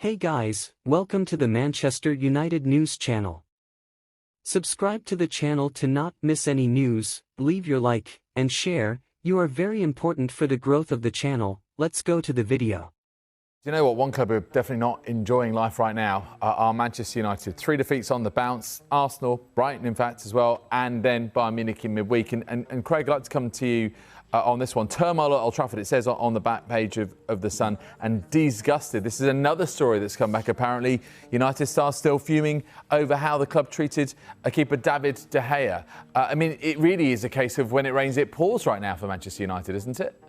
Hey guys, welcome to the Manchester United News channel. Subscribe to the channel to not miss any news, leave your like, and share, you are very important for the growth of the channel. Let's go to the video. You know what, one club who are definitely not enjoying life right now are Manchester United. 3 defeats on the bounce, Arsenal, Brighton in fact as well, and then Bayern Munich in midweek. And Craig, I'd like to come to you on this one. Turmoil at Old Trafford, it says on the back page of The Sun, and disgusted. This is another story that's come back apparently. United stars still fuming over how the club treated keeper David De Gea. I mean, it really is a case of when it rains it pours right now for Manchester United, isn't it?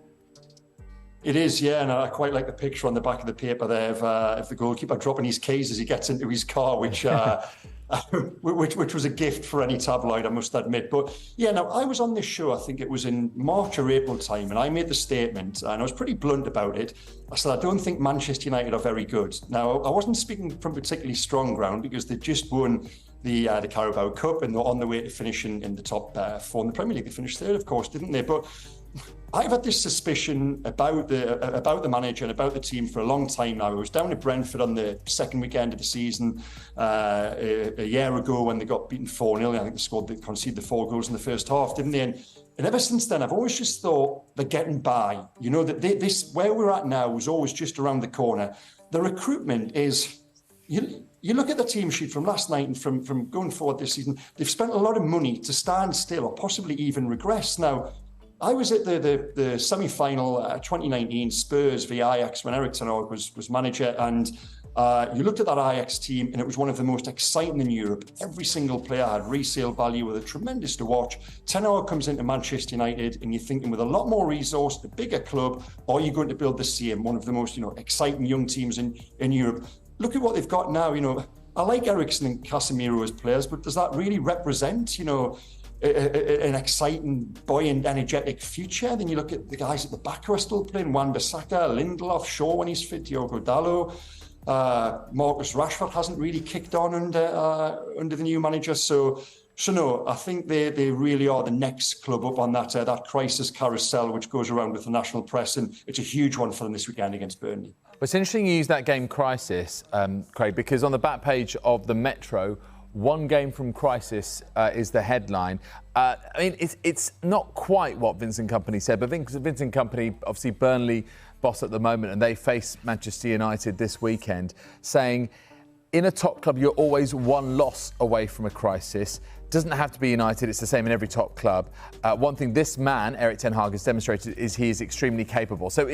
It is, yeah, and I quite like the picture on the back of the paper there of the goalkeeper dropping his keys as he gets into his car, which was a gift for any tabloid, I must admit. But yeah, now I was on this show, I think it was in March or April time, and I made the statement, and I was pretty blunt about it. I said, I don't think Manchester United are very good. Now, I wasn't speaking from particularly strong ground because they just won the Carabao Cup and they're on the way to finishing in the top 4 in the Premier League. They finished third, of course, didn't they? But I've had this suspicion about the manager and about the team for a long time now. I was down at Brentford on the second weekend of the season a year ago when they got beaten 4-0. I think they conceded the 4 goals in the first half, didn't they? And ever since then, I've always just thought they're getting by. You know, that this where we're at now was always just around the corner. The recruitment is... You look at the team sheet from last night and from going forward this season, they've spent a lot of money to stand still or possibly even regress. Now, I was at the semi-final 2019 Spurs v Ajax when Erik Ten Hag was manager, and you looked at that Ajax team and it was one of the most exciting in Europe. Every single player had resale value, with a tremendous to watch. Ten Hag comes into Manchester United and you're thinking with a lot more resource, a bigger club, or you're going to build the same, one of the most exciting young teams in Europe. Look at what they've got now. I like Eriksen and Casemiro as players, but does that really represent, an exciting, buoyant, energetic future? Then you look at the guys at the back who are still playing: Wan-Bissaka, Lindelof, Shaw when he's fit, Diogo Dalot. Marcus Rashford hasn't really kicked on under the new manager. So no, I think they really are the next club up on that crisis carousel which goes around with the national press, and it's a huge one for them this weekend against Burnley. Well, it's interesting you use that game crisis, Craig, because on the back page of the Metro, one game from crisis is the headline. I mean, it's not quite what Vincent Kompany said, but Vincent Kompany, obviously Burnley boss at the moment, and they face Manchester United this weekend, saying in a top club, you're always one loss away from a crisis. Doesn't have to be United, it's the same in every top club. One thing this man, Erik Ten Hag, has demonstrated is he is extremely capable. So,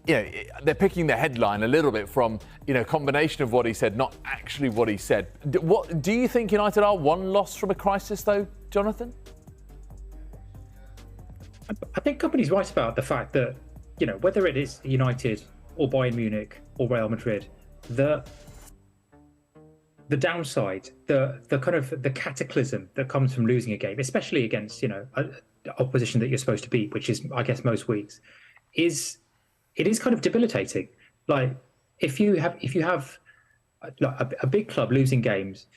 they're picking the headline a little bit from, a combination of what he said, not actually what he said. Do you think United are one loss from a crisis, though, Jonathan? I think Kompany's right about the fact that, whether it is United or Bayern Munich or Real Madrid, the downside, the kind of the cataclysm that comes from losing a game, especially against opposition that you're supposed to beat, which is, I guess, most weeks, is kind of debilitating. Like if you have a big club losing games,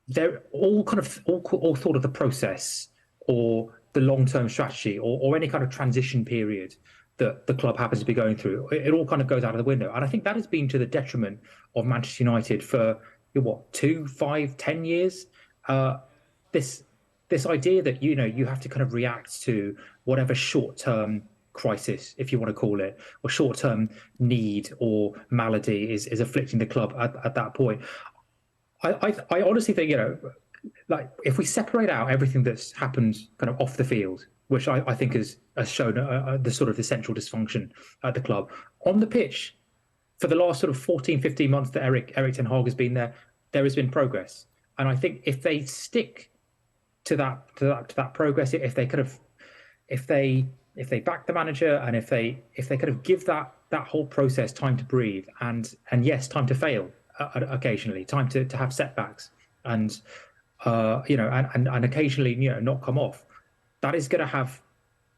they're all thought of the process or the long-term strategy or any kind of transition period that the club happens to be going through. It all kind of goes out of the window, and I think that has been to the detriment of Manchester United for 2, 5, 10 years. This idea that you have to kind of react to whatever short-term crisis, if you want to call it, or short-term need or malady is afflicting the club at that point. I honestly think like if we separate out everything that's happened kind of off the field, which I think has shown the sort of essential dysfunction at the club, on the pitch, for the last sort of 14, 15 months that Erik Ten Hag has been there has been progress. And I think if they stick to that progress, if they back the manager, and if they kind of give that whole process time to breathe, and yes, time to fail occasionally, time to have setbacks, and and occasionally not come off, that is going to have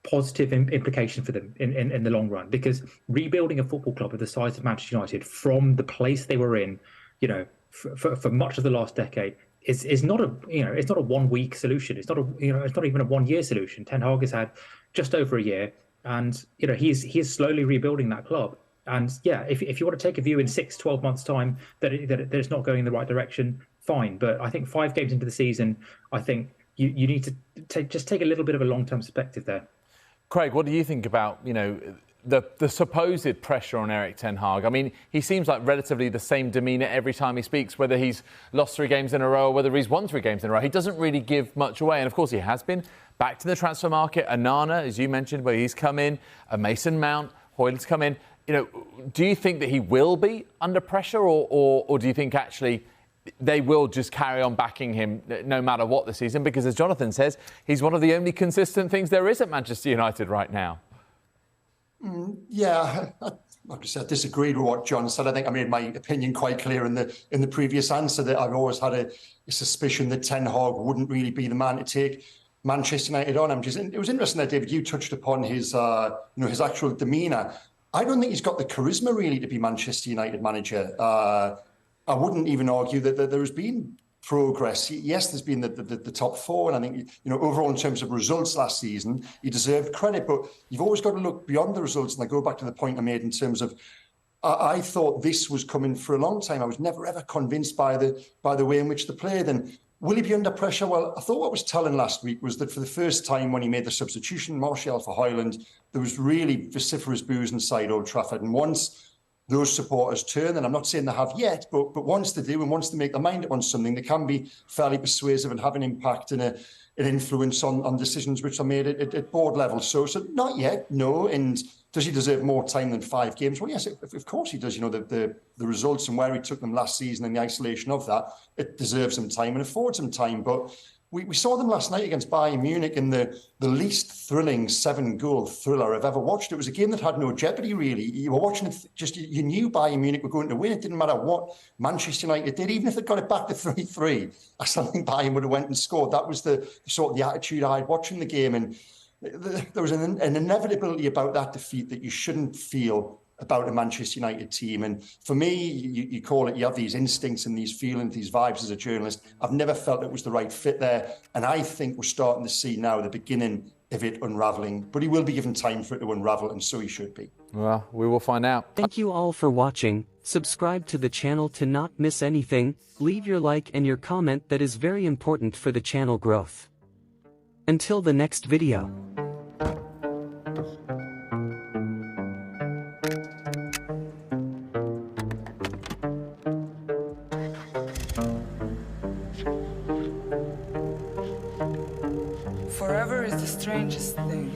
positive implication for them in the long run, because rebuilding a football club of the size of Manchester United from the place they were in, for much of the last decade is not a 1 week solution. It's not it's not even a 1 year solution. Ten Hag has had just over a year, and he is slowly rebuilding that club. And yeah, if you want to take a view in 6-12 months' time that it's not going in the right direction, fine. But I think 5 games into the season, I think you need to take a little bit of a long-term perspective there. Craig, what do you think about, the supposed pressure on Erik Ten Hag? I mean, he seems like relatively the same demeanour every time he speaks, whether he's lost 3 games in a row or whether he's won 3 games in a row. He doesn't really give much away. And of course, he has been back to the transfer market. Onana, as you mentioned, where he's come in, a Mason Mount, Højlund's come in. Do you think that he will be under pressure or do you think actually they will just carry on backing him no matter what this season? Because as Jonathan says, he's one of the only consistent things there is at Manchester United right now. Yeah, like I said, I disagreed with what John said. I think I made my opinion quite clear in the previous answer that I've always had a suspicion that Ten Hag wouldn't really be the man to take Manchester United on. It was interesting that, David, you touched upon his his actual demeanour. I don't think he's got the charisma really to be Manchester United manager. I wouldn't even argue that there has been progress. Yes, there's been the top 4, and I think overall in terms of results last season, he deserved credit. But you've always got to look beyond the results, and I go back to the point I made in terms of I thought this was coming for a long time. I was never ever convinced by the way in which they played. And will he be under pressure? Well, I thought what was telling last week was that for the first time when he made the substitution, Martial for Højlund, there was really vociferous boos inside Old Trafford. And once those supporters turn, and I'm not saying they have yet, but once they do and once they make their mind up on something, they can be fairly persuasive and have an impact and an influence on decisions which are made at board level. So not yet, no. And does he deserve more time than 5 games? Well, yes, of course he does. The results and where he took them last season and the isolation of that, it deserves some time and affords him time. But we saw them last night against Bayern Munich in the least thrilling 7-goal thriller I've ever watched. It was a game that had no jeopardy, really. You were watching it, you knew Bayern Munich were going to win. It didn't matter what Manchester United did. Even if they got it back to 3-3, I still think Bayern would have went and scored. That was the attitude I had watching the game. And there was an inevitability about that defeat that you shouldn't feel about a Manchester United team. And for me, you call it, you have these instincts and these feelings, these vibes as a journalist. I've never felt it was the right fit there. And I think we're starting to see now the beginning of it unravelling. But he will be given time for it to unravel, and so he should be. Well, we will find out. Thank you all for watching. Subscribe to the channel to not miss anything. Leave your like and your comment, that is very important for the channel growth. Until the next video. Forever is the strangest thing.